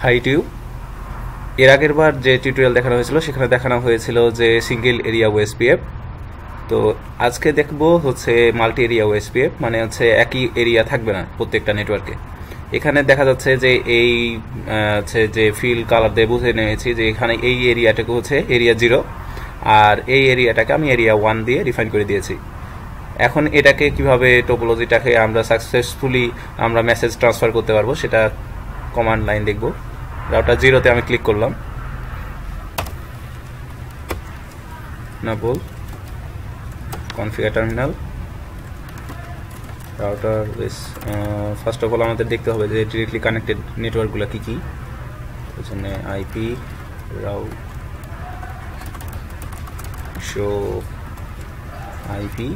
High টিউ। এর আগের বার যে টিউটোরিয়াল দেখানো হয়েছিল সেখানে দেখানো হয়েছিল যে সিঙ্গেল এরিয়া ওএসপিএফ। তো আজকে দেখবো হচ্ছে মাল্টি এরিয়া ওএসপিএফ, মানে হচ্ছে একই এরিয়া থাকবে না প্রত্যেকটা নেটওয়ার্কে। এখানে দেখা যাচ্ছে যে এই হচ্ছে যে ফিল কালার দিয়ে বুঝে নিয়েছি যে এখানে এই এরিয়াটাকে হচ্ছে এরিয়া 0 আর এই এরিয়াটাকে আমি এরিয়া 1 দিয়ে ডিফাইন করে দিয়েছি। এখন এটাকে কিভাবে টোপোলজিটাকে আমরা সাকসেসফুলি আমরা মেসেজ ট্রান্সফার করতে পারবো সেটা কমান্ড লাইন দেখব। রাউটার 0-তে আমি ক্লিক করলাম, না বল configure terminal router. First of all আমাদের দেখতে হবে যে ডিরেক্টলি কানেক্টেড নেটওয়ার্কগুলো কী কী। এখানে IP route show IP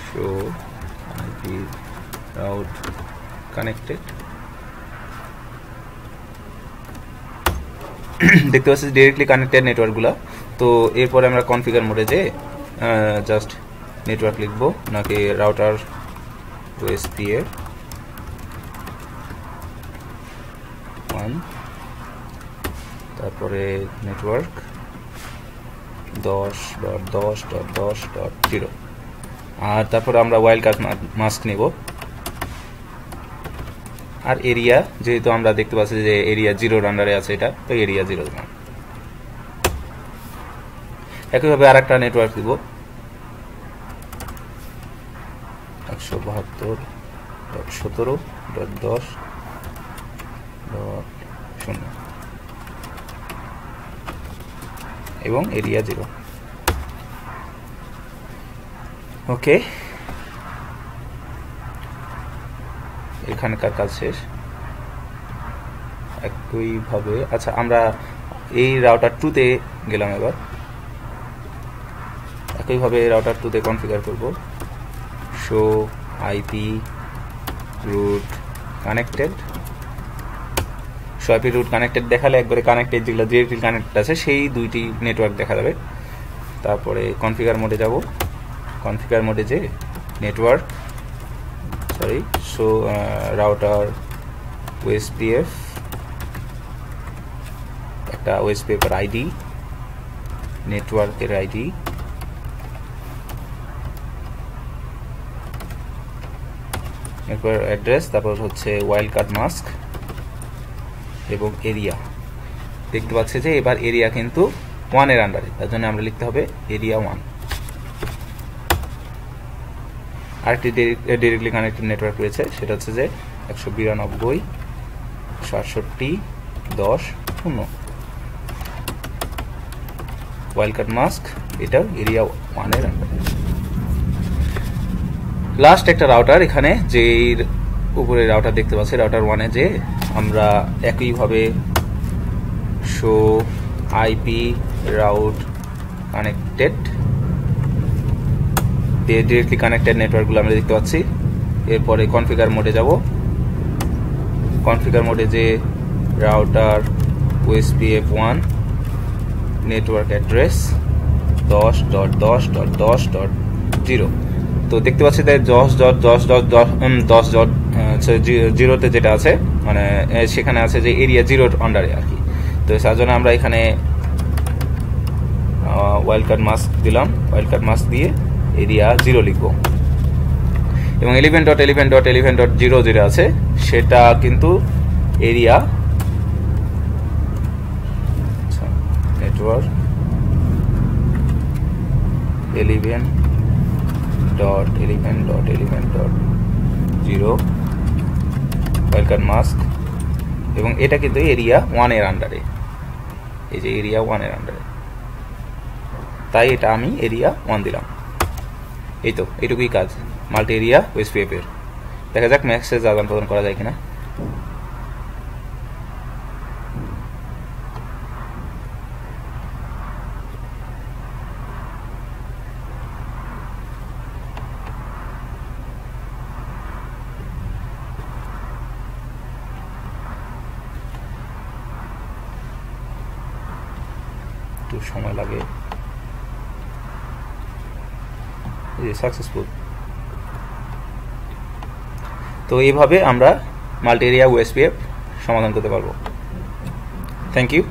show IP route connected. দেখতে পাচ্ছি ডিরেক্টলি কানেক্টেড নেটওয়ার্কগুলো। তো এরপরে আমরা কনফিগার মোডে যে জাস্ট নেটওয়ার্ক লিখবো, নাকি রাউটার ওএসপিএফ 1, তারপরে নেটওয়ার্ক 10.10.10.0, আর তারপরে আমরা ওয়াইল্ড কার্ড মাস্ক নেব। আর এরিয়া যেহেতু আমরা দেখতে পাচ্ছি যে এরিয়া 0-র আন্ডারে আছে এটা, তো এরিয়া 0 দিলাম। একইভাবে আর একটা নেটওয়ার্ক দিব 172.17.10.0 এবং এরিয়া 0। ওকে, এখানকার কাজ শেষ। একইভাবে আচ্ছা আমরা এই রাউটার 2-তে গেলাম। এবার একইভাবে রাউটার 2-তে কনফিগার করব show IP route connected. Show IP route connected দেখালে একবারে কানেক্টেড যেগুলো ডিরেক্টলি কানেক্টেড আছে সেই দুইটি নেটওয়ার্ক দেখা যাবে। তারপরে কনফিগার মোডে যাব। কনফিগার মোডে যে নেটওয়ার্ক শো রাউটার ওএসপিএফ, একটা ওএসপিএফ এর আইডি, নেটওয়ার্কের আইডি, এরপর অ্যাড্রেস, তারপর হচ্ছে ওয়াইল্ড কার্ড মাস্ক এবং এরিয়া। দেখতে পাচ্ছি যে এবার এরিয়া কিন্তু 1-এর আন্ডারে, তার জন্য আমরা লিখতে হবে এরিয়া 1। আরেকটি ডিরেক্টলি কানেক্টেড নেটওয়ার্ক রয়েছে, সেটা হচ্ছে যে 192.67.10.0 ওয়াইল্ড কার্ড মাস্ক, এটাও এরিয়া 1-এর আন্ডারে। লাস্ট একটা রাউটার এখানে যে উপরে রাউটার দেখতে পাচ্ছি রাউটার 1-এ যে আমরা একইভাবে show IP route connected directly connected নেটওয়ার্কগুলো আমরা দেখতে পাচ্ছি। এরপরে কনফিগার মোডে যাব। কনফিগার মোডে যে রাউটার ওএসপিএফ 1 নেটওয়ার্ক অ্যাড্রেস 10.10.10.0। তো দেখতে পাচ্ছি যে 10.10.10.10.0-তে যেটা আছে মানে সেখানে আছে যে এরিয়া 0-র আন্ডারে আর কি। তো তার জন্য আমরা এখানে ওয়াইল্ড কার্ড মাস্ক দিলাম। ওয়াইল্ড কার্ড মাস্ক দিয়ে এরিয়া 0 লিখব এবং 11.11.11.0 যেটা আছে সেটা কিন্তু area network 11.11.11.0 wild card mask, এবং এটা কিন্তু এরিয়া 1-এর আন্ডারে। এই যে এরিয়া 1-এর আন্ডারে, তাই এটা আমি এরিয়া 1 দিলাম। এই তো এইটুকুই কাজ মাল্টি এরিয়া ওএসপিএফ এর। দেখা যাক মেসেজ আদান প্রদান করা যায় কিনা। একটু সময় লাগে। সাকসেসফুল। তো এইভাবে আমরা মাল্টি এরিয়া ওএসপিএফ সমাধান করতে পারবো। Thank you.